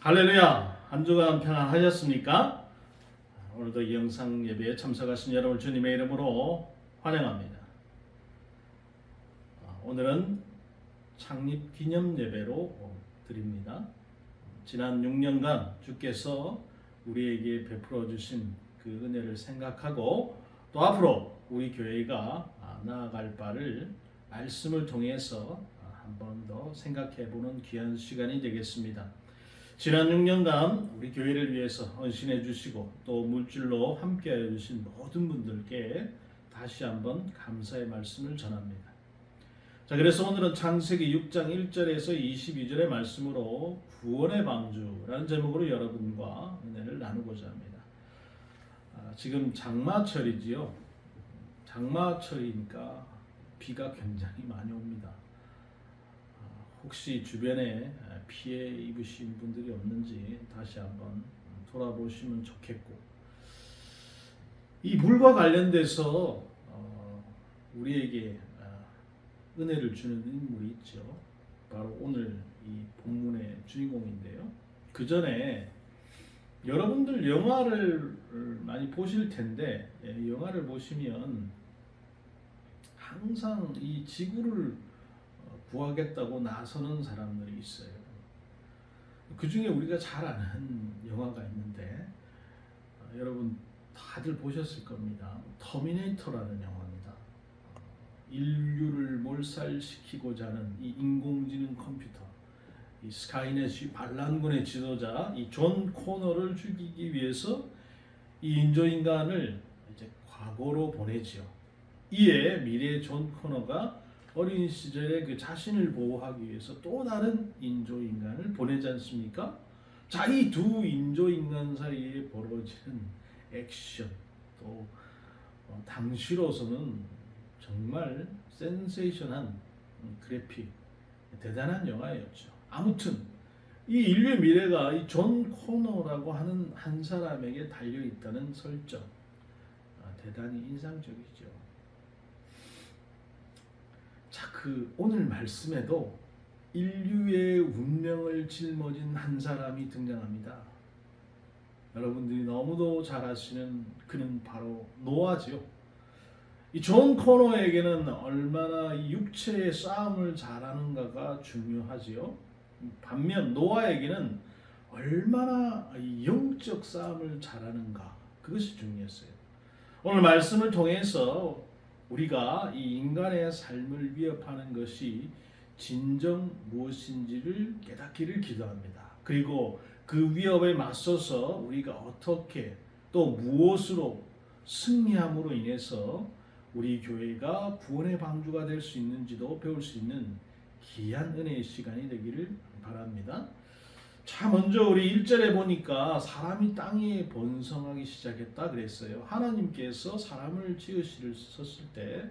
할렐루야! 한 주간 평안하셨습니까? 오늘도 이 영상 예배에 참석하신 여러분 주님의 이름으로 환영합니다. 오늘은 창립 기념 예배로 드립니다. 지난 6년간 주께서 우리에게 베풀어 주신 그 은혜를 생각하고 또 앞으로 우리 교회가 나아갈 바를 말씀을 통해서 한 번 더 생각해 보는 귀한 시간이 되겠습니다. 지난 6년간 우리 교회를 위해서 헌신해 주시고 또 물질로 함께하여 주신 모든 분들께 다시 한번 감사의 말씀을 전합니다. 자, 그래서 오늘은 창세기 6장 1절에서 22절의 말씀으로 구원의 방주라는 제목으로 여러분과 은혜를 나누고자 합니다. 지금 장마철이지요. 장마철이니까 비가 굉장히 많이 옵니다. 혹시 주변에 피해 입으신 분들이 없는지 다시 한번 돌아보시면 좋겠고, 이 물과 관련돼서 우리에게 은혜를 주는 인물이 있죠. 바로 오늘 이 본문의 주인공인데요. 그 전에 여러분들 영화를 많이 보실 텐데, 영화를 보시면 항상 이 지구를 구하겠다고 나서는 사람들이 있어요. 그 중에 우리가 잘 아는 영화가 있는데 여러분 다들 보셨을 겁니다. 터미네이터라는 영화입니다. 인류를 몰살시키고자 하는 이 인공지능 컴퓨터, 이 스카이넷이 반란군의 지도자 이 존 코너를 죽이기 위해서 이 인조인간을 이제 과거로 보내지요. 이에 미래의 존 코너가 어린 시절에 그 자신을 보호하기 위해서 또 다른 인조인간을 보내지 않습니까? 자, 이 두 인조인간 사이에 벌어지는 액션, 또 당시로서는 정말 센세이션한 그래픽, 대단한 영화였죠. 아무튼 이 인류의 미래가 이 존 코너라고 하는 한 사람에게 달려 있다는 설정, 대단히 인상적이죠. 자, 그 오늘 말씀에도 인류의 운명을 짊어진 한 사람이 등장합니다. 여러분들이 너무도 잘 아시는 그는 바로 노아죠. 이 존 코너에게는 얼마나 이 육체의 싸움을 잘하는가가 중요하지요. 반면 노아에게는 얼마나 이 영적 싸움을 잘하는가, 그것이 중요했어요. 오늘 말씀을 통해서 우리가 이 인간의 삶을 위협하는 것이 진정 무엇인지를 깨닫기를 기도합니다. 그리고 그 위협에 맞서서 우리가 어떻게 또 무엇으로 승리함으로 인해서 우리 교회가 구원의 방주가 될 수 있는지도 배울 수 있는 귀한 은혜의 시간이 되기를 바랍니다. 자, 먼저 우리 1절에 보니까 사람이 땅에 번성하기 시작했다 그랬어요. 하나님께서 사람을 지으셨을 때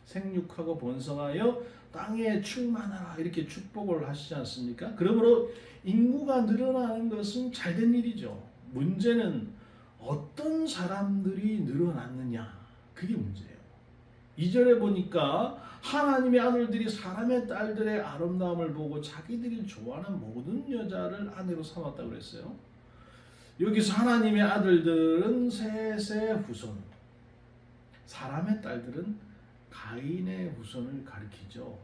생육하고 번성하여 땅에 충만하라 이렇게 축복을 하시지 않습니까? 그러므로 인구가 늘어나는 것은 잘된 일이죠. 문제는 어떤 사람들이 늘어났느냐, 그게 문제예요. 2절에 보니까 하나님의 아들들이 사람의 딸들의 아름다움을 보고 자기들이 좋아하는 모든 여자를 아내로 삼았다고 그랬어요. 여기서 하나님의 아들들은 셋의 후손, 사람의 딸들은 가인의 후손을 가리키죠.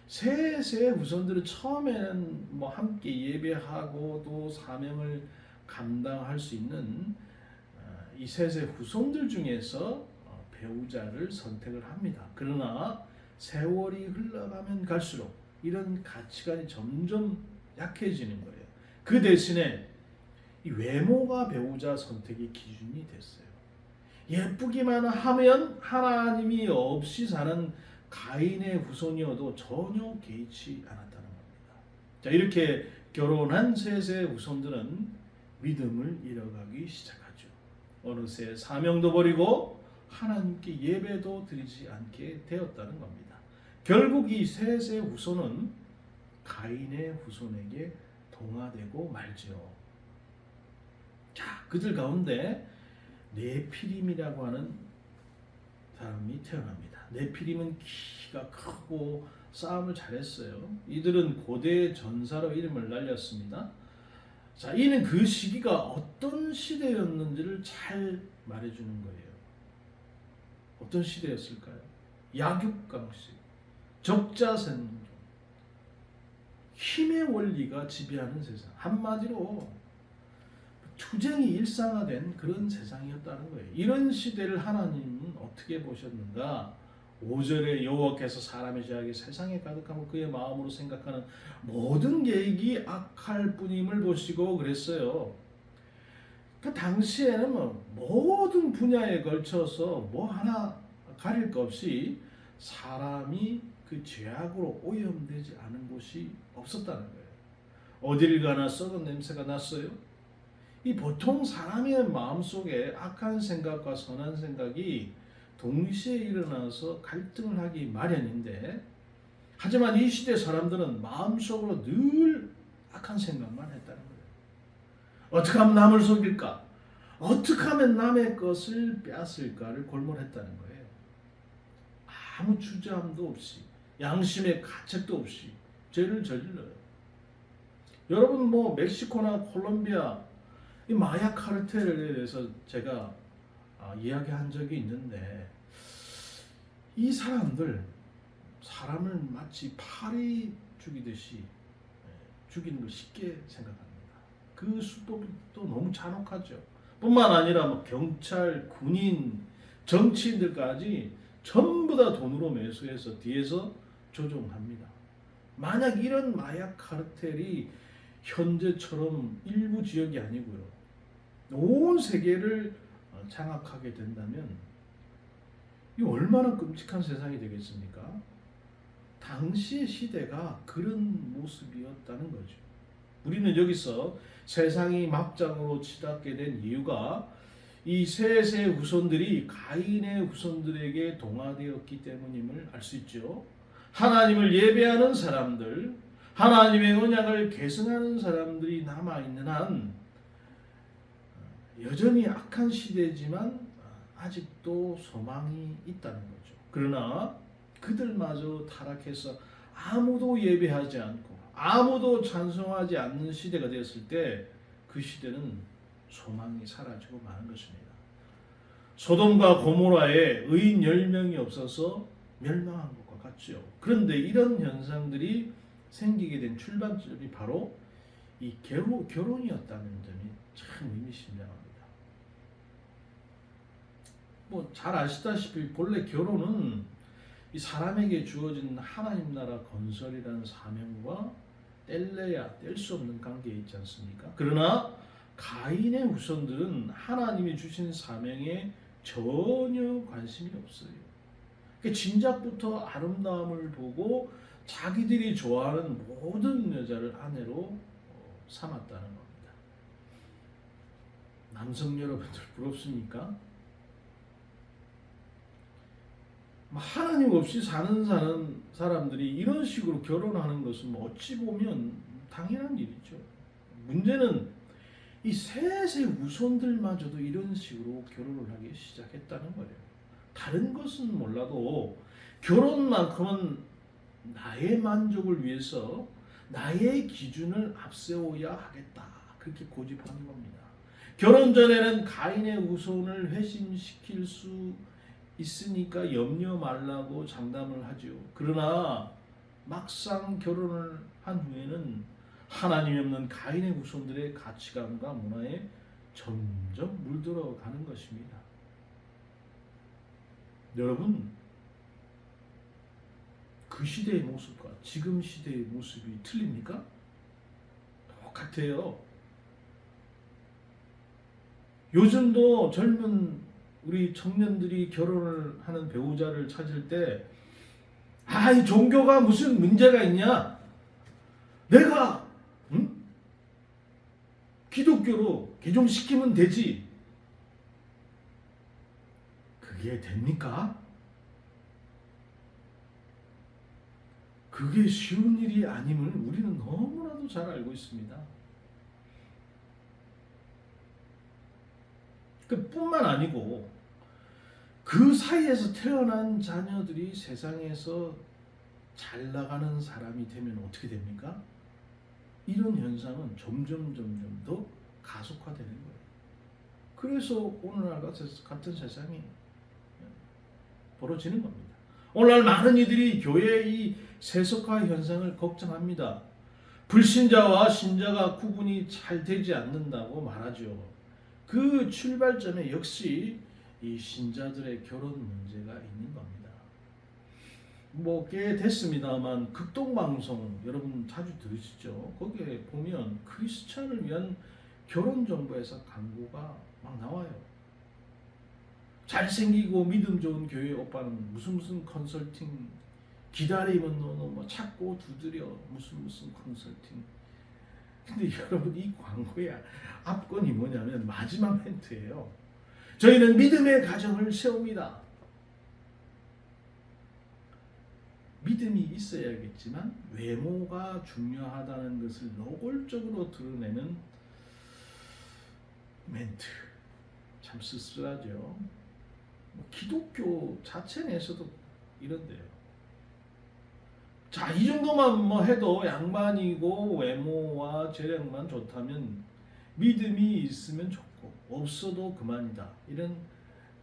셋의 후손들은 처음에는 뭐 함께 예배하고 또 사명을 감당할 수 있는 이 셋의 후손들 중에서 배우자를 선택을 합니다. 그러나 세월이 흘러가면 갈수록 이런 가치관이 점점 약해지는 거예요. 그 대신에 이 외모가 배우자 선택의 기준이 됐어요. 예쁘기만 하면 하나님이 없이 사는 가인의 후손이어도 전혀 개의치 않았다는 겁니다. 자, 이렇게 결혼한 셋의 후손들은 믿음을 잃어가기 시작하죠. 어느새 사명도 버리고 하나님께 예배도 드리지 않게 되었다는 겁니다. 결국 이 셋의 후손은 가인의 후손에게 동화되고 말죠. 자, 그들 가운데 네피림이라고 하는 사람이 태어납니다. 네피림은 키가 크고 싸움을 잘했어요. 이들은 고대 전사로 이름을 날렸습니다. 자, 이는 그 시기가 어떤 시대였는지를 잘 말해주는 거예요. 어떤 시대였을까요? 약육강식, 적자생존, 힘의 원리가 지배하는 세상. 한마디로 투쟁이 일상화된 그런 세상이었다는 거예요. 이런 시대를 하나님은 어떻게 보셨는가? 5절에 여호와께서 사람의 죄악이 세상에 가득하고 그의 마음으로 생각하는 모든 계획이 악할 뿐임을 보시고 그랬어요. 그 당시에는 모든 분야에 걸쳐서 뭐 하나 가릴 것 없이 사람이 그 죄악으로 오염되지 않은 곳이 없었다는 거예요. 어디를 가나 썩은 냄새가 났어요. 이 보통 사람의 마음속에 악한 생각과 선한 생각이 동시에 일어나서 갈등을 하기 마련인데, 하지만 이 시대 사람들은 마음속으로 늘 악한 생각만 했다는 거예요. 어떻게 하면 남을 속일까? 어떻게 하면 남의 것을 빼앗을까를 골몰했다는 거예요. 아무 주저함도 없이, 양심의 가책도 없이 죄를 저질러요. 여러분 멕시코나 콜롬비아 이 마약 카르텔에 대해서 제가 이야기한 적이 있는데, 이 사람들 사람을 마치 파리 죽이듯이 죽이는 걸 쉽게 생각합니다. 그 수법도 너무 잔혹하죠. 뿐만 아니라 경찰, 군인, 정치인들까지 전부 다 돈으로 매수해서 뒤에서 조종합니다. 만약 이런 마약 카르텔이 현재처럼 일부 지역이 아니고요, 온 세계를 장악하게 된다면 이 얼마나 끔찍한 세상이 되겠습니까? 당시의 시대가 그런 모습이었다는 거죠. 우리는 여기서 세상이 막장으로 치닫게 된 이유가 이 셋의 후손들이 가인의 후손들에게 동화되었기 때문임을 알 수 있죠. 하나님을 예배하는 사람들, 하나님의 언약을 계승하는 사람들이 남아있는 한 여전히 악한 시대지만 아직도 소망이 있다는 거죠. 그러나 그들마저 타락해서 아무도 예배하지 않고 아무도 찬송하지 않는 시대가 되었을 때 그 시대는 소망이 사라지고 마는 것입니다. 소돔과 고모라에 의인 10명이 없어서 멸망한 것과 같죠. 그런데 이런 현상들이 생기게 된 출발점이 바로 이 결혼이었다는 점이 참 의미심장합니다. 잘 아시다시피 본래 결혼은 이 사람에게 주어진 하나님 나라 건설이라는 사명과 뗄래야 뗄 수 없는 관계에 있지 않습니까? 그러나 가인의 후손들은 하나님이 주신 사명에 전혀 관심이 없어요. 진작부터 아름다움을 보고 자기들이 좋아하는 모든 여자를 아내로 삼았다는 겁니다. 남성 여러분들 부럽습니까? 하나님 없이 사는 사람들이 이런 식으로 결혼하는 것은 어찌 보면 당연한 일이죠. 문제는 이 셋의 후손들마저도 이런 식으로 결혼을 하기 시작했다는 거예요. 다른 것은 몰라도 결혼만큼은 나의 만족을 위해서 나의 기준을 앞세워야 하겠다, 그렇게 고집하는 겁니다. 결혼 전에는 가인의 후손을 회심시킬 수 있으니까 염려 말라고 장담을 하죠. 그러나 막상 결혼을 한 후에는 하나님이 없는 가인의 후손들의 가치관과 문화에 점점 물들어가는 것입니다. 여러분, 그 시대의 모습과 지금 시대의 모습이 틀립니까? 똑같아요. 요즘도 젊은 우리 청년들이 결혼을 하는 배우자를 찾을 때, 이 종교가 무슨 문제가 있냐? 내가 기독교로 개종시키면 되지. 그게 됩니까? 그게 쉬운 일이 아님을 우리는 너무나도 잘 알고 있습니다. 뿐만 아니고 그 사이에서 태어난 자녀들이 세상에서 잘 나가는 사람이 되면 어떻게 됩니까? 이런 현상은 점점 더 가속화되는 거예요. 그래서 오늘날 같은 세상이 벌어지는 겁니다. 오늘날 많은 이들이 교회의 이 세속화 현상을 걱정합니다. 불신자와 신자가 구분이 잘 되지 않는다고 말하죠. 그 출발점에 역시 이 신자들의 결혼 문제가 있는 겁니다. 꽤 됐습니다만 극동방송 여러분 자주 들으시죠? 거기에 보면 크리스찬을 위한 결혼 정보에서 광고가 막 나와요. 잘생기고 믿음 좋은 교회 오빠는 무슨 컨설팅, 기다리면 너는 찾고 두드려 무슨 컨설팅. 근데 여러분 이 광고의 앞건이 뭐냐면 마지막 멘트예요. 저희는 믿음의 가정을 세웁니다. 믿음이 있어야겠지만 외모가 중요하다는 것을 노골적으로 드러내는 멘트. 참 씁쓸하죠. 기독교 자체 내에서도 이런데요. 자, 이 정도만 해도 양반이고 외모와 재력만 좋다면 믿음이 있으면 좋고 없어도 그만이다. 이런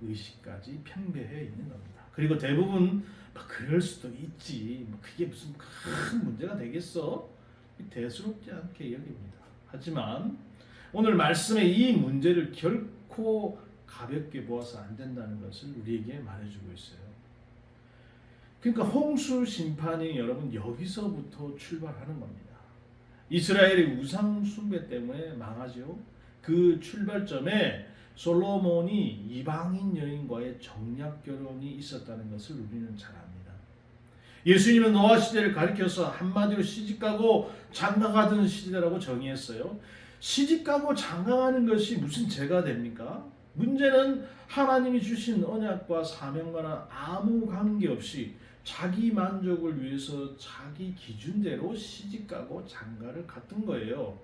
의식까지 평배해 있는 겁니다. 그리고 대부분 그럴 수도 있지. 그게 무슨 큰 문제가 되겠어? 대수롭지 않게 여깁니다. 하지만 오늘 말씀의 이 문제를 결코 가볍게 보아서 안 된다는 것을 우리에게 말해주고 있어요. 그러니까 홍수 심판이 여러분 여기서부터 출발하는 겁니다. 이스라엘의 우상 숭배 때문에 망하죠. 그 출발점에 솔로몬이 이방인 여인과의 정략 결혼이 있었다는 것을 우리는 잘 압니다. 예수님은 노아 시대를 가리켜서 한마디로 시집가고 장가가던 시대라고 정의했어요. 시집가고 장가가는 것이 무슨 죄가 됩니까? 문제는 하나님이 주신 언약과 사명과는 아무 관계없이 자기 만족을 위해서 자기 기준대로 시집가고 장가를 갔던 거예요.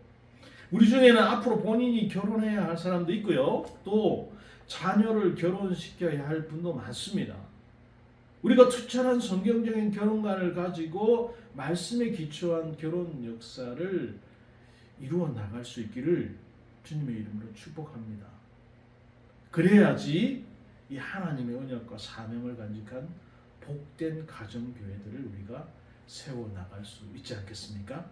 우리 중에는 앞으로 본인이 결혼해야 할 사람도 있고요. 또 자녀를 결혼시켜야 할 분도 많습니다. 우리가 투철한 성경적인 결혼관을 가지고 말씀에 기초한 결혼 역사를 이루어 나갈 수 있기를 주님의 이름으로 축복합니다. 그래야지 이 하나님의 언약과 사명을 간직한 복된 가정교회들을 우리가 세워나갈 수 있지 않겠습니까?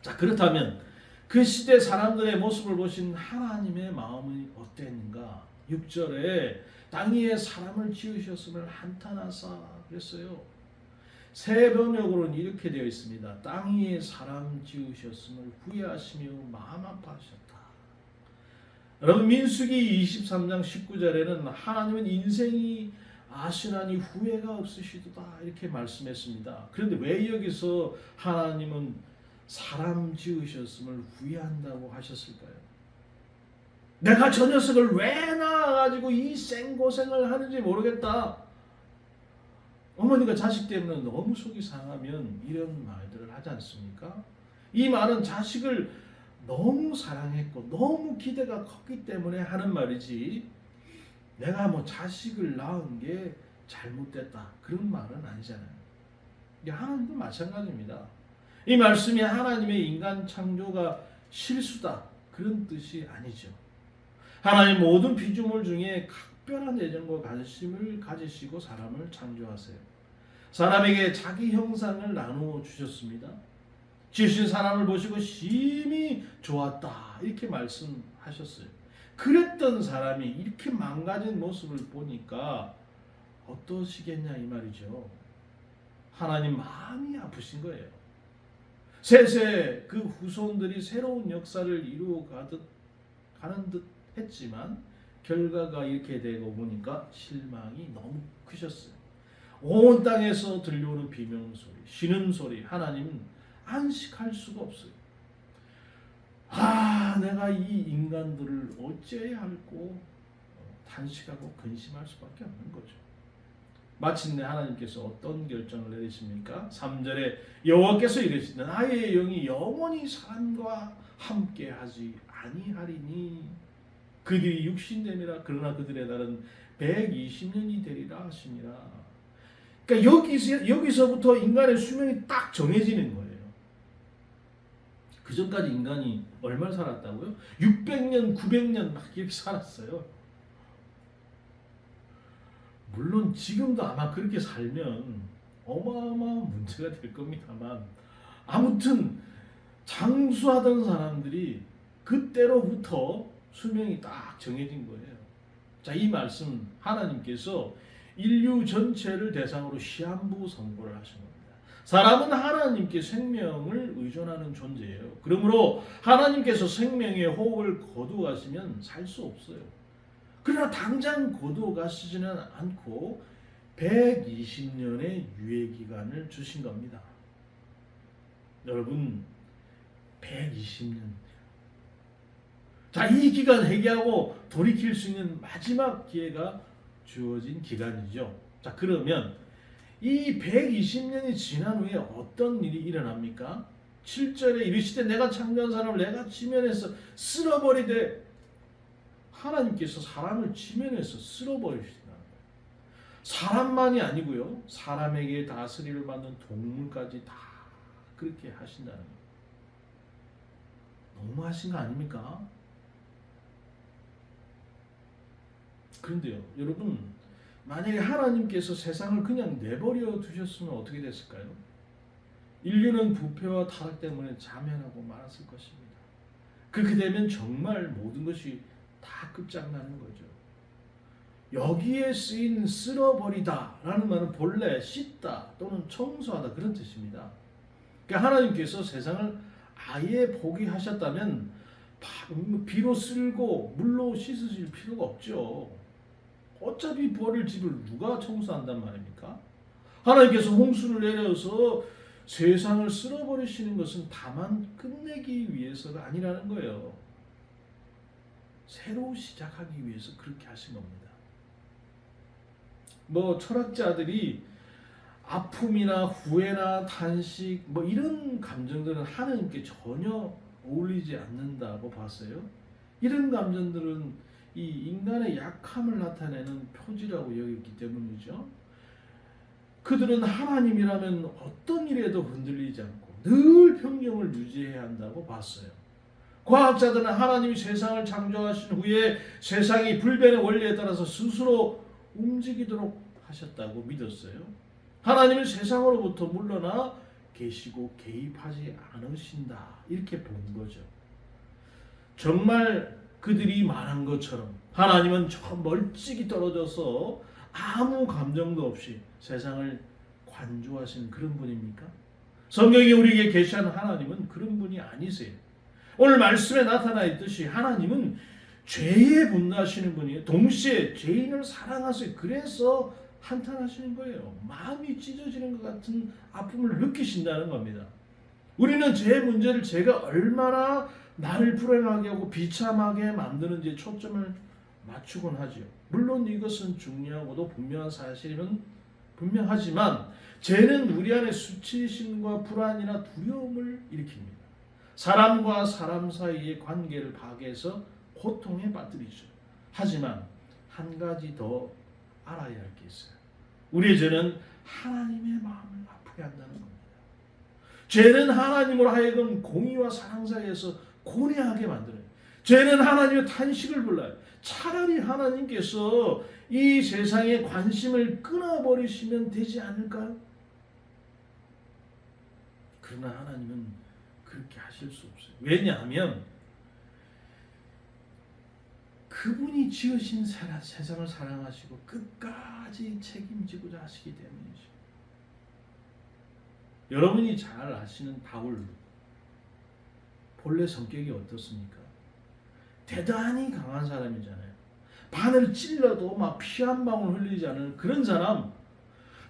자, 그렇다면 그 시대 사람들의 모습을 보신 하나님의 마음이 어땠는가? 6절에 땅 위에 사람을 지으셨음을 한탄하사 그랬어요. 새 번역으로는 이렇게 되어 있습니다. 땅 위에 사람 지으셨음을 후회하시며 마음 아파하셨다. 여러분 민수기 23장 19절에는 하나님은 인생이 아시나니 후회가 없으시도다 이렇게 말씀했습니다. 그런데 왜 여기서 하나님은 사람 지으셨음을 후회한다고 하셨을까요? 내가 저 녀석을 왜 낳아가지고 이 생고생을 하는지 모르겠다. 어머니가 자식 때문에 너무 속이 상하면 이런 말들을 하지 않습니까? 이 말은 자식을 너무 사랑했고 너무 기대가 컸기 때문에 하는 말이지 내가 자식을 낳은 게 잘못됐다 그런 말은 아니잖아요. 하나님도 마찬가지입니다. 이 말씀이 하나님의 인간 창조가 실수다 그런 뜻이 아니죠. 하나님 모든 피조물 중에 각별한 애정과 관심을 가지시고 사람을 창조하세요. 사람에게 자기 형상을 나누어 주셨습니다. 지으신 사람을 보시고 심히 좋았다 이렇게 말씀하셨어요. 그랬던 사람이 이렇게 망가진 모습을 보니까 어떠시겠냐 이 말이죠. 하나님 마음이 아프신 거예요. 셋의 그 후손들이 새로운 역사를 이루어 가는 듯 했지만 결과가 이렇게 되고 보니까 실망이 너무 크셨어요. 온 땅에서 들려오는 비명소리, 신음소리, 하나님은 안식할 수가 없어요. 내가 이 인간들을 어찌해야 할고 탄식하고 근심할 수밖에 없는 거죠. 마침내 하나님께서 어떤 결정을 내리십니까? 3절에 여호와께서 이르시되 나의 영이 영원히 사람과 함께하지 아니하리니 그들이 육신됨이라 그러나 그들의 날은 120년이 되리라 하시니라. 그러니까 여기서부터 인간의 수명이 딱 정해지는 거예요. 그 전까지 인간이 얼마나 살았다고요? 600년, 900년 막 이렇게 살았어요. 물론 지금도 아마 그렇게 살면 어마어마한 문제가 될 겁니다만, 아무튼 장수하던 사람들이 그때로부터 수명이 딱 정해진 거예요. 자, 이 말씀 하나님께서 인류 전체를 대상으로 시한부 선고를 하신 겁니다. 사람은 하나님께 생명을 의존하는 존재예요. 그러므로 하나님께서 생명의 호흡을 거두가시면 살 수 없어요. 그러나 당장 거두가시지는 않고 120년의 유예기간을 주신 겁니다. 여러분, 120년. 자, 이 기간 회개하고 돌이킬 수 있는 마지막 기회가 주어진 기간이죠. 자, 그러면 이 120년이 지난 후에 어떤 일이 일어납니까? 7절에 이르시되 내가 창조한 사람을 내가 지면에서 쓸어버리되, 하나님께서 사람을 지면에서 쓸어버리신다는 거예요. 사람만이 아니고요, 사람에게 다스리를 받는 동물까지 다 그렇게 하신다는 거예요. 너무하신 거 아닙니까? 그런데요, 여러분, 만약에 하나님께서 세상을 그냥 내버려 두셨으면 어떻게 됐을까요? 인류는 부패와 타락 때문에 자멸하고 말았을 것입니다. 그렇게 되면 정말 모든 것이 다 끝장나는 거죠. 여기에 쓰인 쓸어버리다 라는 말은 본래 씻다 또는 청소하다 그런 뜻입니다. 그러니까 하나님께서 세상을 아예 포기하셨다면 비로 쓸고 물로 씻으실 필요가 없죠. 어차피 버릴 집을 누가 청소한단 말입니까? 하나님께서 홍수를 내려서 세상을 쓸어버리시는 것은 다만 끝내기 위해서가 아니라는 거예요. 새로 시작하기 위해서 그렇게 하신 겁니다. 철학자들이 아픔이나 후회나 탄식 이런 감정들은 하나님께 전혀 어울리지 않는다고 봤어요. 이런 감정들은 이 인간의 약함을 나타내는 표지라고 여겼기 때문이죠. 그들은 하나님이라면 어떤 일에도 흔들리지 않고 늘 평정을 유지해야 한다고 봤어요. 과학자들은 하나님이 세상을 창조하신 후에 세상이 불변의 원리에 따라서 스스로 움직이도록 하셨다고 믿었어요. 하나님은 세상으로부터 물러나 계시고 개입하지 않으신다, 이렇게 본 거죠. 정말 그들이 말한 것처럼 하나님은 저 멀찍이 떨어져서 아무 감정도 없이 세상을 관조하시는 그런 분입니까? 성경이 우리에게 계시한 하나님은 그런 분이 아니세요. 오늘 말씀에 나타나 있듯이 하나님은 죄에 분노하시는 분이에요. 동시에 죄인을 사랑하세요. 그래서 한탄하시는 거예요. 마음이 찢어지는 것 같은 아픔을 느끼신다는 겁니다. 우리는 죄의 문제를 죄가 얼마나 나를 불행하게 하고 비참하게 만드는지에 초점을 맞추곤 하죠. 물론 이것은 중요하고도 분명한 사실이면 분명하지만 죄는 우리 안에 수치심과 불안이나 두려움을 일으킵니다. 사람과 사람 사이의 관계를 파괴해서 고통에 빠뜨리죠. 하지만 한 가지 더 알아야 할 게 있어요. 우리의 죄는 하나님의 마음을 아프게 한다는 겁니다. 죄는 하나님으로 하여금 공의와 사랑 사이에서 고뇌하게 만들어요. 죄는 하나님의 탄식을 불러요. 차라리 하나님께서 이 세상에 관심을 끊어버리시면 되지 않을까요? 그러나 하나님은 그렇게 하실 수 없어요. 왜냐하면 그분이 지으신 세상을 사랑하시고 끝까지 책임지고자 하시기 때문이죠. 여러분이 잘 아시는 바울, 본래 성격이 어떻습니까? 대단히 강한 사람이잖아요. 바늘 찔러도 피 한 방울 흘리지 않은 그런 사람,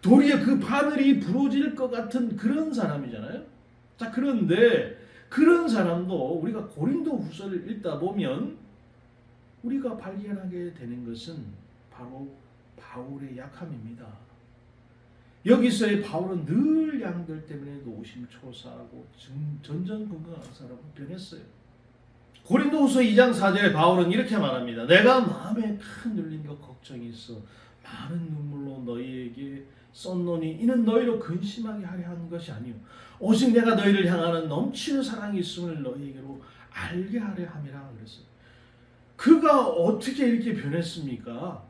도리어 그 바늘이 부러질 것 같은 그런 사람이잖아요. 자, 그런데 그런 사람도 우리가 고린도 후서를 읽다 보면 우리가 발견하게 되는 것은 바로 바울의 약함입니다. 여기서의 바울은 늘 양들 때문에 노심초사하고 전전긍긍한 사람으로 변했어요. 고린도후서 2장 4절에 바울은 이렇게 말합니다. 내가 마음에 큰 눌림과 걱정이 있어 많은 눈물로 너희에게 썼노니 이는 너희로 근심하게 하려 하는 것이 아니요 오직 내가 너희를 향하는 넘치는 사랑이 있음을 너희에게로 알게 하려 함이라 그랬어요. 그가 어떻게 이렇게 변했습니까?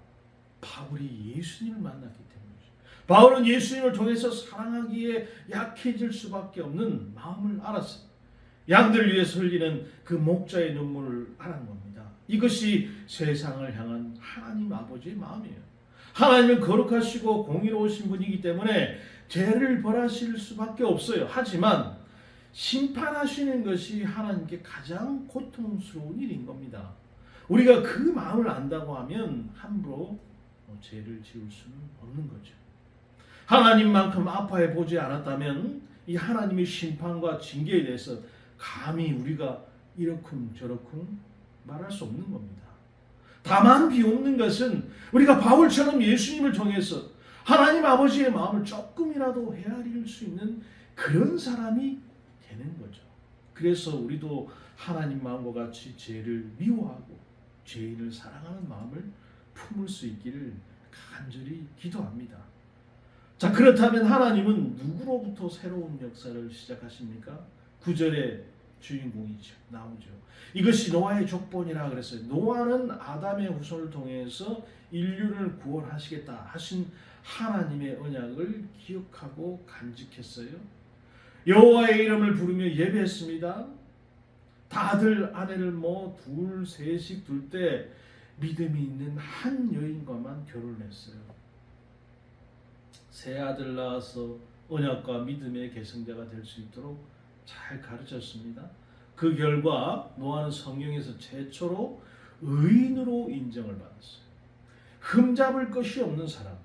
바울이 예수님을 만났기 때문이죠. 바울은 예수님을 통해서 사랑하기에 약해질 수밖에 없는 마음을 알았어요. 양들 위해서 흘리는 그 목자의 눈물을 알은 겁니다. 이것이 세상을 향한 하나님 아버지의 마음이에요. 하나님은 거룩하시고 공의로우신 분이기 때문에 죄를 벌하실 수밖에 없어요. 하지만 심판하시는 것이 하나님께 가장 고통스러운 일인 겁니다. 우리가 그 마음을 안다고 하면 함부로 죄를 지을 수는 없는 거죠. 하나님만큼 아파해 보지 않았다면 이 하나님의 심판과 징계에 대해서 감히 우리가 이러쿵 저러쿵 말할 수 없는 겁니다. 다만 비옵는 것은 우리가 바울처럼 예수님을 통해서 하나님 아버지의 마음을 조금이라도 헤아릴 수 있는 그런 사람이 되는 거죠. 그래서 우리도 하나님 마음과 같이 죄를 미워하고 죄인을 사랑하는 마음을 품을 수 있기를 간절히 기도합니다. 자, 그렇다면 하나님은 누구로부터 새로운 역사를 시작하십니까? 9절에 주인공이죠. 나오죠. 이것이 노아의 족본이라 그랬어요. 노아는 아담의 후손을 통해서 인류를 구원하시겠다 하신 하나님의 언약을 기억하고 간직했어요. 여호와의 이름을 부르며 예배했습니다. 다들 아내를 뭐 둘, 셋씩 둘 때 믿음이 있는 한 여인과만 결혼했어요. 세 아들 낳아서 언약과 믿음의 계승자가 될 수 있도록 잘 가르쳤습니다. 그 결과 노아는 성경에서 최초로 의인으로 인정을 받았어요. 흠잡을 것이 없는 사람.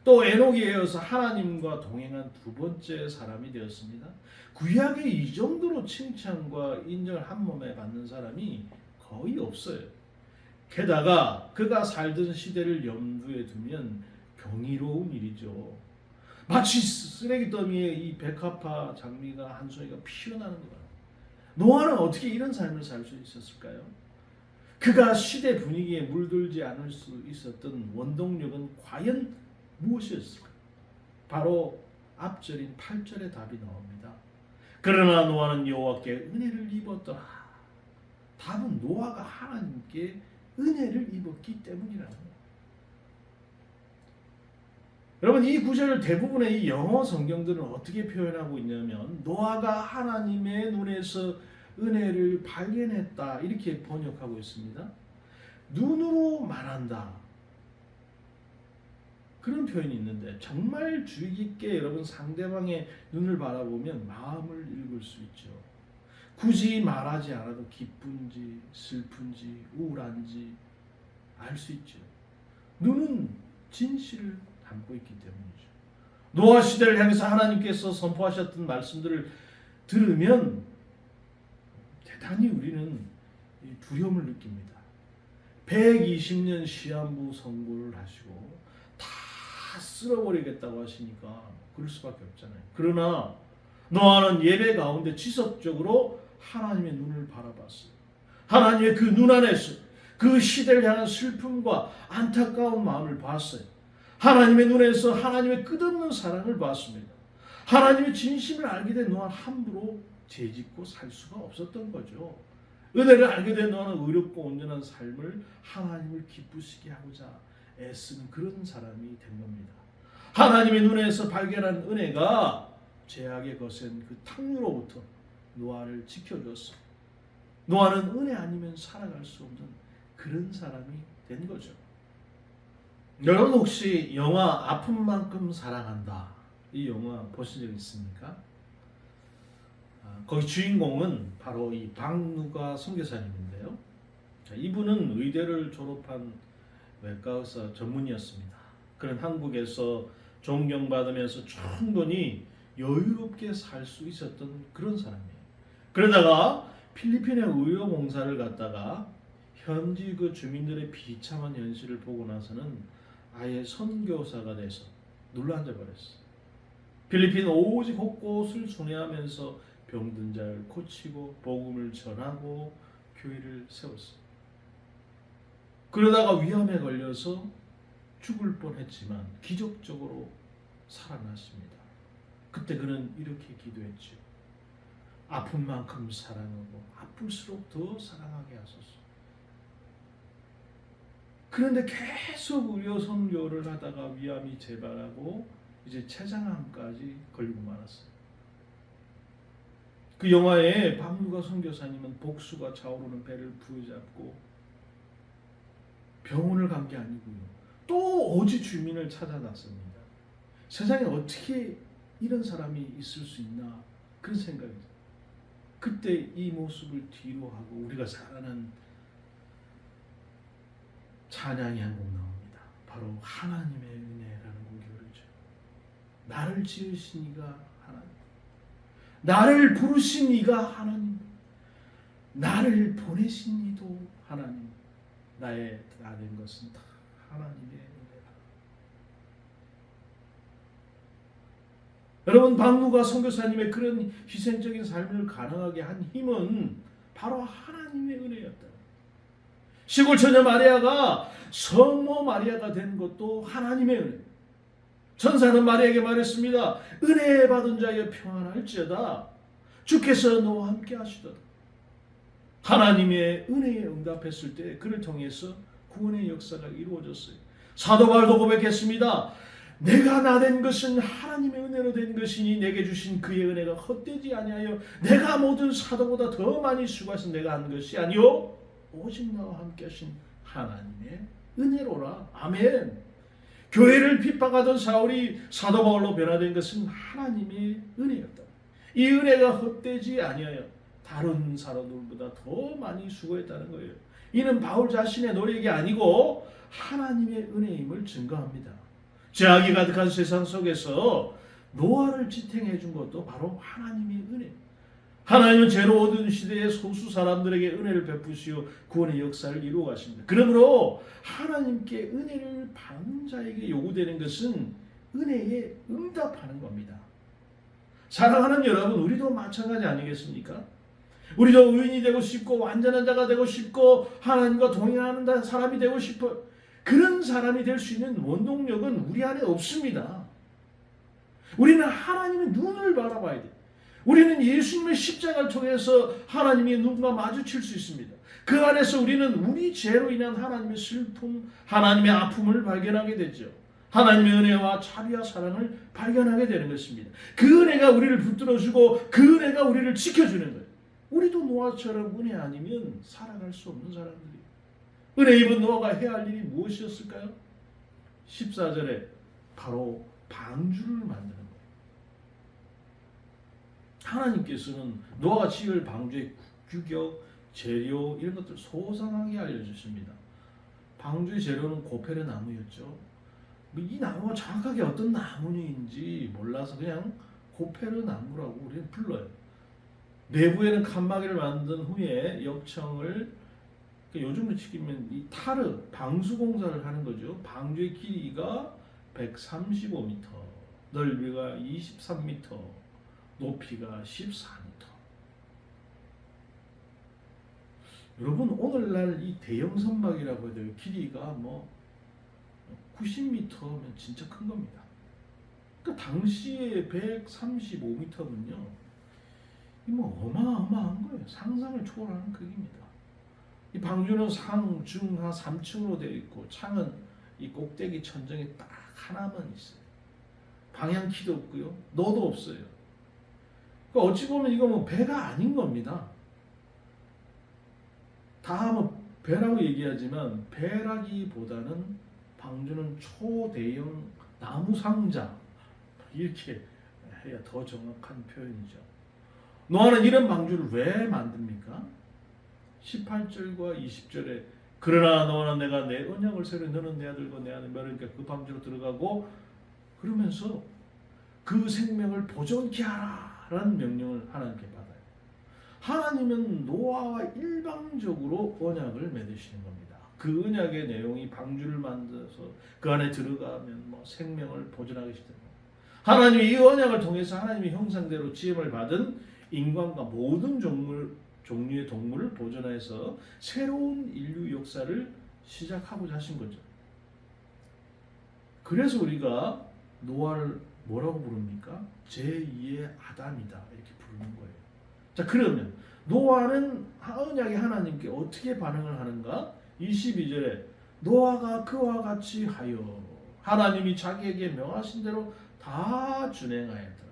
또 에녹에 이어서 하나님과 동행한 두 번째 사람이 되었습니다. 구약에 이 정도로 칭찬과 인정을 한 몸에 받는 사람이 거의 없어요. 게다가 그가 살던 시대를 염두에 두면 경이로운 일이죠. 마치 쓰레기 더미에 이 백합화 장미가 한 송이가 피어나는 것 같아요. 노아는 어떻게 이런 삶을 살 수 있었을까요? 그가 시대 분위기에 물들지 않을 수 있었던 원동력은 과연 무엇이었을까요? 바로 앞절인 8절의 답이 나옵니다. 그러나 노아는 여호와께 은혜를 입었더라. 답은 노아가 하나님께 은혜를 입었기 때문이라는 거예요. 여러분, 이 구절 대부분의 이 영어 성경들은 어떻게 표현하고 있냐면 노아가 하나님의 눈에서 은혜를 발견했다 이렇게 번역하고 있습니다. 눈으로 말한다 그런 표현이 있는데 정말 주의 깊게 여러분 상대방의 눈을 바라보면 마음을 읽을 수 있죠. 굳이 말하지 않아도 기쁜지 슬픈지 우울한지 알 수 있죠. 눈은 진실을 담고 있기 때문이죠. 노아 시대를 향해서 하나님께서 선포하셨던 말씀들을 들으면 대단히 우리는 두려움을 느낍니다. 120년 시한부 선고를 하시고 다 쓸어버리겠다고 하시니까 그럴 수밖에 없잖아요. 그러나 노아는 예배 가운데 지속적으로 하나님의 눈을 바라봤어요. 하나님의 그 눈 안에서 그 시대를 향한 슬픔과 안타까운 마음을 봤어요. 하나님의 눈에서 하나님의 끝없는 사랑을 봤습니다. 하나님의 진심을 알게 된 노아는 함부로 죄짓고 살 수가 없었던 거죠. 은혜를 알게 된 노아는 의롭고 온전한 삶을 하나님을 기쁘시게 하고자 애쓰는 그런 사람이 된 겁니다. 하나님의 눈에서 발견한 은혜가 죄악의 거센 그 탕류로부터 노아를 지켜줬어. 노아는 은혜 아니면 살아갈 수 없는 그런 사람이 된 거죠. 여러분 혹시 영화 아픈 만큼 사랑한다 이 영화 보신 적 있습니까? 거기 주인공은 바로 이 박누가 선교사님인데요. 이분은 의대를 졸업한 외과의사 전문의였습니다. 그런 한국에서 존경받으면서 충분히 여유롭게 살 수 있었던 그런 사람이에요. 그러다가 필리핀의 의료봉사를 갔다가 현지 그 주민들의 비참한 현실을 보고 나서는 아예 선교사가 돼서 눌러앉아 버렸어요. 필리핀 오직 곳곳을 순회하면서 병든 자를 고치고 복음을 전하고 교회를 세웠어요. 그러다가 위암에 걸려서 죽을 뻔했지만 기적적으로 살아났습니다. 그때 그는 이렇게 기도했죠. 아픈 만큼 사랑하고 아플수록 더 사랑하게 하소서. 그런데 계속 의료 선교를 하다가 위암이 재발하고 이제 췌장암까지 걸리고 말았어요. 그 영화에 박누가 선교사님은 복수가 차오르는 배를 부여잡고 병원을 간 게 아니고요. 또 오지 주민을 찾아났습니다. 세상에 어떻게 이런 사람이 있을 수 있나 그런 생각이 들어요. 그때 이 모습을 뒤로 하고 우리가 사랑하는 찬양이 한 곡 나옵니다. 바로 하나님의 은혜라는 곡이 그러죠. 나를 지으신 이가 하나님, 나를 부르신 이가 하나님, 나를 보내신 이도 하나님, 나의 나 된 것은 다 하나님의 은혜라. 여러분, 박누가 선교사님의 그런 희생적인 삶을 가능하게 한 힘은 바로 하나님의 은혜였다. 시골 처녀 마리아가 성모 마리아가 된 것도 하나님의 은혜. 천사는 마리아에게 말했습니다. 은혜 받은 자여 평안할지어다. 주께서 너와 함께 하시도다. 하나님의 은혜에 응답했을 때 그를 통해서 구원의 역사가 이루어졌어요. 사도 바울도 고백했습니다. 내가 나 된 것은 하나님의 은혜로 된 것이니 내게 주신 그의 은혜가 헛되지 아니하여 내가 모든 사도보다 더 많이 수고해서 내가 한 것이 아니요 오직 나와 함께 하신 하나님의 은혜로라. 아멘. 교회를 핍박하던 사울이 사도 바울로 변화된 것은 하나님의 은혜였다. 이 은혜가 헛되지 아니하여 다른 사도들보다 더 많이 수고했다는 거예요. 이는 바울 자신의 노력이 아니고 하나님의 은혜임을 증거합니다. 죄악이 가득한 세상 속에서 노아를 지탱해 준 것도 바로 하나님의 은혜. 하나님은 죄로 얻은 시대의 소수 사람들에게 은혜를 베푸시어 구원의 역사를 이루어 가십니다. 그러므로 하나님께 은혜를 받는 자에게 요구되는 것은 은혜에 응답하는 겁니다. 사랑하는 여러분, 우리도 마찬가지 아니겠습니까? 우리도 의인이 되고 싶고 완전한 자가 되고 싶고 하나님과 동행하는 사람이 되고 싶어. 그런 사람이 될 수 있는 원동력은 우리 안에 없습니다. 우리는 하나님의 눈을 바라봐야 돼요. 우리는 예수님의 십자가를 통해서 하나님의 눈과 마주칠 수 있습니다. 그 안에서 우리는 우리 죄로 인한 하나님의 슬픔, 하나님의 아픔을 발견하게 되죠. 하나님의 은혜와 자비와 사랑을 발견하게 되는 것입니다. 그 은혜가 우리를 붙들어주고 그 은혜가 우리를 지켜주는 거예요. 우리도 노아처럼 은혜 아니면 살아갈 수 없는 사람들이에요. 은혜 입은 노아가 해야 할 일이 무엇이었을까요? 14절에 바로 방주를 만드는 거예요. 하나님께서는 노아가 지을 방주의 규격, 재료 이런 것들 소상하게 알려주십니다. 방주의 재료는 고페르 나무였죠. 이 나무가 정확하게 어떤 나무인지 몰라서 그냥 고페르 나무라고 우리는 불러요. 내부에는 칸막이를 만든 후에 역청을 요즘으로 치면 이 타르 방수 공사를 하는 거죠. 방주의 길이가 135m, 넓이가 23m, 높이가 14m. 여러분, 오늘날 이 대형 선박이라고 해도 길이가 뭐 90m면 진짜 큰 겁니다. 그러니까 당시에 135m면요, 이 뭐 어마어마한 거예요. 상상을 초월하는 크기입니다. 이 방주는 상, 중, 하 3층으로 되어 있고 창은 이 꼭대기 천정에 딱 하나만 있어요. 방향키도 없고요, 노도 없어요. 그러니까 어찌 보면 이거 뭐 배가 아닌 겁니다. 다 뭐 배라고 얘기하지만 배라기보다는 방주는 초대형 나무 상자 이렇게 해야 더 정확한 표현이죠. 노아는 이런 방주를 왜 만듭니까? 18절과 20절에 그러나 너는 내가 내 언약을 세우려 너는 내 아들과 내 아들 그러니까 그 방주로 들어가고 그러면서 그 생명을 보존케 하라 라는 명령을 하나님께 받아요. 하나님은 노아와 일방적으로 언약을 맺으시는 겁니다. 그 언약의 내용이 방주를 만들어서 그 안에 들어가면 뭐 생명을 보존하게 시킵니다. 하나님이 이 언약을 통해서 하나님의 형상대로 지음을 받은 인간과 모든 종류의 동물을 보존해서 새로운 인류 역사를 시작하고자 하신 거죠. 그래서 우리가 노아를 뭐라고 부릅니까? 제2의 아담이다 이렇게 부르는 거예요. 자, 그러면 노아는 언약의 하나님께 어떻게 반응을 하는가? 22절에 노아가 그와 같이 하여 하나님이 자기에게 명하신 대로 다 준행하였더라.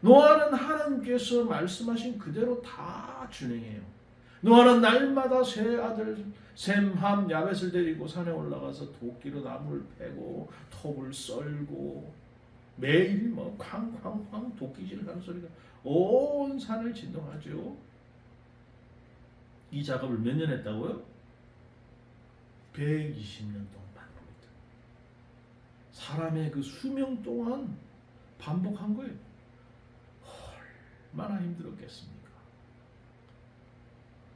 노아는 하나님께서 말씀하신 그대로 다 준행해요. 노아는 날마다 세 아들 셈, 함, 야벳을 데리고 산에 올라가서 도끼로 나무를 패고 톱을 썰고 매일 뭐 쾅쾅쾅 도끼질을 하는 소리가 온 산을 진동하죠. 이 작업을 몇 년 했다고요? 120년 동안 반복했다. 사람의 그 수명 동안 반복한 거예요. 얼마나 힘들었겠습니까?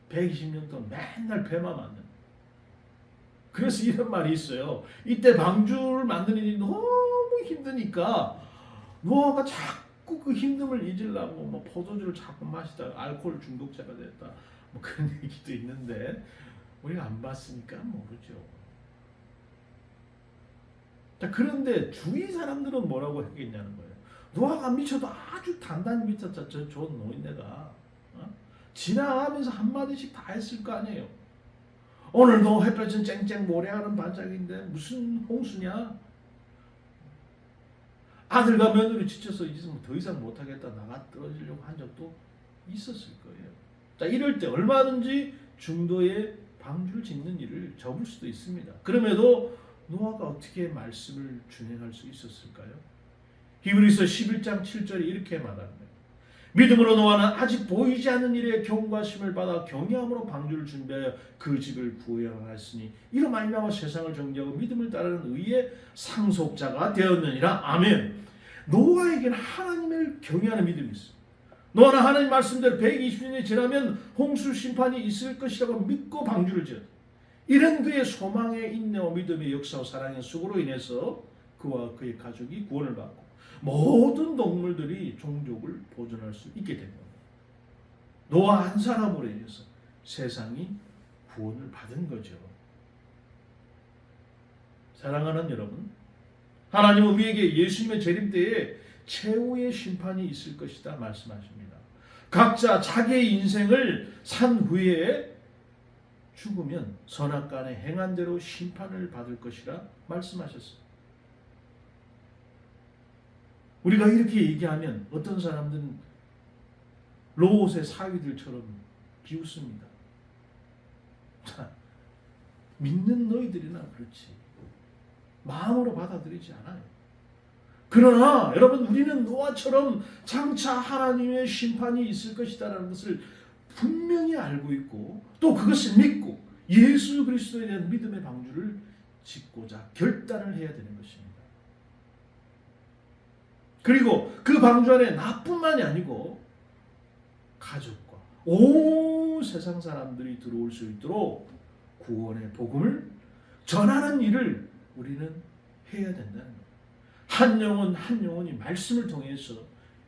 120년 동안 맨날 배만 만드는. 그래서 이런 말이 있어요. 이때 방주를 만드는 일이 너무 힘드니까 노아가 자꾸 그 힘듦을 잊으려고 뭐 포도주를 자꾸 마시다가 알코올 중독자가 됐다. 뭐 그런 얘기도 있는데 우리가 안 봤으니까 모르죠. 자, 그런데 주위 사람들은 뭐라고 했겠냐는 거예요. 노아가 미쳐도 아주 단단히 미쳤다. 저 좋은 노인네가 지나가면서 한마디씩 다 했을 거 아니에요. 오늘도 햇볕은 쨍쨍 모래하는 반짝인데 무슨 홍수냐? 아들과 며느리 지쳐서 이제 더 이상 못하겠다 나가 떨어지려고 한 적도 있었을 거예요. 자, 이럴 때 얼마든지 중도에 방주를 짓는 일을 접을 수도 있습니다. 그럼에도 노아가 어떻게 말씀을 준행할 수 있었을까요? 히브리서 11장 7절에 이렇게 말합니다. 믿음으로 노아는 아직 보이지 않는 일에 경고하심을 받아 경외함으로 방주를 준비하여 그 집을 구하였으니 이로 말미암아 세상을 정죄하고 믿음을 따르는 의의 상속자가 되었느니라. 아멘. 노아에게는 하나님을 경외하는 믿음이 있어요. 노아는 하나님 말씀대로 120년이 지나면 홍수 심판이 있을 것이라고 믿고 방주를 지었다. 이런 그의 소망의 인내와 믿음의 역사와 사랑의 수고로 인해서 그와 그의 가족이 구원을 받고 모든 동물들이 종족을 보존할 수 있게 된 겁니다. 노아 한 사람으로 인해서 세상이 구원을 받은 거죠. 사랑하는 여러분, 하나님은 우리에게 예수님의 재림 때에 최후의 심판이 있을 것이다 말씀하십니다. 각자 자기의 인생을 산 후에 죽으면 선악간에 행한 대로 심판을 받을 것이라 말씀하셨습니다. 우리가 이렇게 얘기하면 어떤 사람들은 롯의 사위들처럼 비웃습니다. 자, 믿는 너희들이나 그렇지 마음으로 받아들이지 않아요. 그러나 여러분, 우리는 노아처럼 장차 하나님의 심판이 있을 것이다라는 것을 분명히 알고 있고 또 그것을 믿고 예수 그리스도에 대한 믿음의 방주를 짓고자 결단을 해야 되는 것입니다. 그리고 그 방주 안에 나뿐만이 아니고 가족과 온 세상 사람들이 들어올 수 있도록 구원의 복음을 전하는 일을 우리는 해야 된다는 거예요. 한 영혼 한 영혼이 말씀을 통해서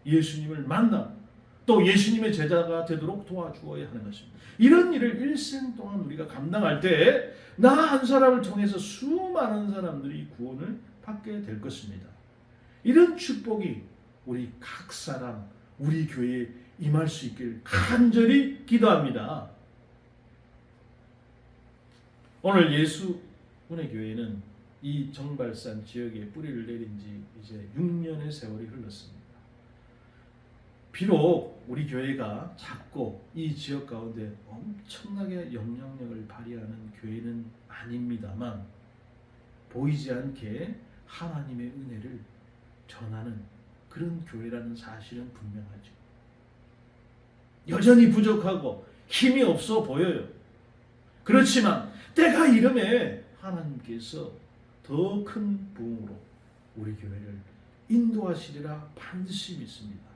예수님을 만나 또 예수님의 제자가 되도록 도와주어야 하는 것입니다. 이런 일을 일생 동안 우리가 감당할 때 나 한 사람을 통해서 수많은 사람들이 구원을 받게 될 것입니다. 이런 축복이 우리 각 사람, 우리 교회에 임할 수 있길 간절히 기도합니다. 오늘 예수분의 교회는 이 정발산 지역에 뿌리를 내린 지 이제 6년의 세월이 흘렀습니다. 비록 우리 교회가 작고 이 지역 가운데 엄청나게 영향력을 발휘하는 교회는 아닙니다만 보이지 않게 하나님의 은혜를 전하는 그런 교회라는 사실은 분명하죠. 여전히 부족하고 힘이 없어 보여요. 그렇지만 때가 이름에 하나님께서 더 큰 부흥으로 우리 교회를 인도하시리라 반드시 믿습니다.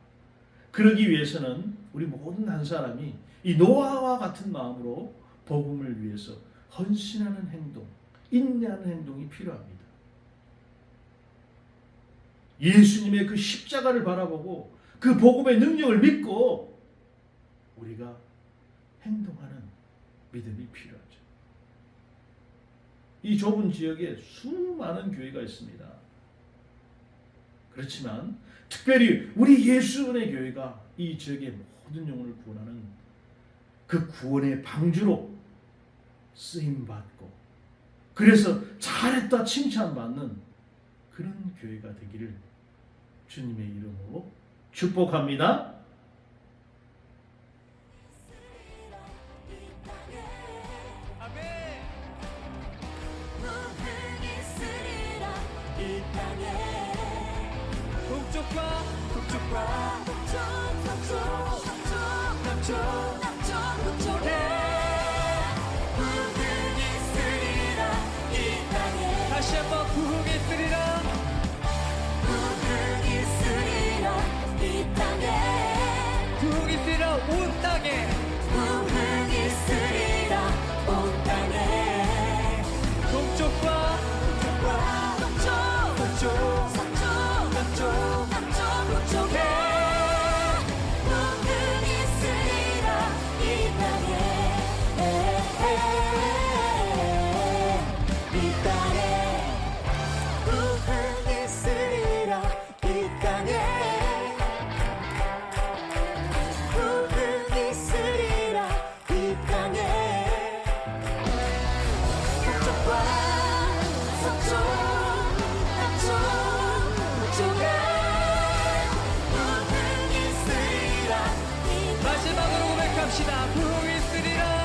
그러기 위해서는 우리 모든 한 사람이 이 노아와 같은 마음으로 복음을 위해서 헌신하는 행동, 인내하는 행동이 필요합니다. 예수님의 그 십자가를 바라보고 그 복음의 능력을 믿고 우리가 행동하는 믿음이 필요하죠. 이 좁은 지역에 수많은 교회가 있습니다. 그렇지만 특별히 우리 예수 은혜 교회가 이 지역의 모든 영혼을 구원하는 그 구원의 방주로 쓰임받고 그래서 잘했다 칭찬받는 그런 교회가 되기를 주님의 이름으로 축복합니다. 동쪽과 북쪽 남쪽 북쪽에 부흥이 있으리라 이 땅에 다시 한번 부흥이 있으리라 부흥이 있으리라 이 땅에 부흥이 있으리라 온 땅에 부흥이 있으리라 온 땅에 동쪽과 북쪽 남쪽 북쪽에 부흥이 있으리라 이 땅에 이 땅에 부흥이 있으리라 이 땅에 부흥이 있으리라 이 땅에 북쪽과 서쪽 마지막으로 고백합시다. 부흥이 있으리라